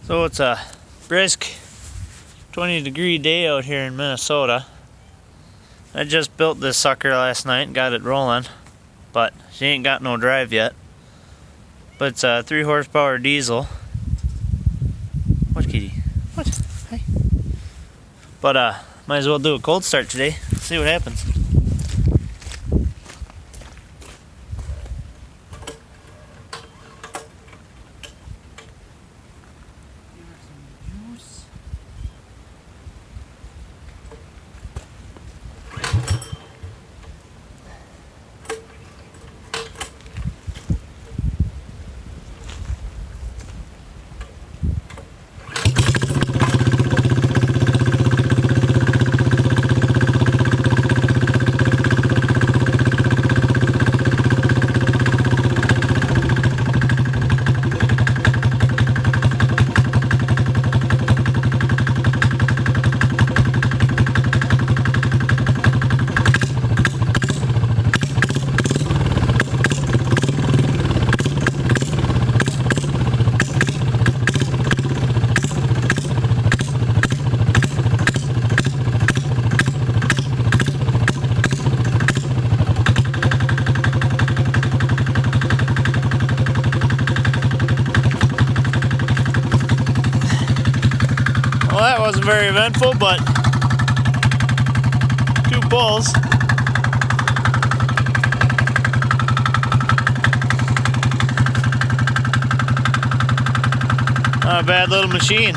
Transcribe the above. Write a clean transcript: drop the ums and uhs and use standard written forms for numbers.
So it's a brisk 20-degree day out here in Minnesota. I just built this sucker last night and got it rolling, but she ain't got no drive yet. But it's a 3 horsepower diesel. What, kitty? What? Hi. But might as well do a cold start today. See what happens. Well, that wasn't very eventful, but 2 pulls. Not a bad little machine.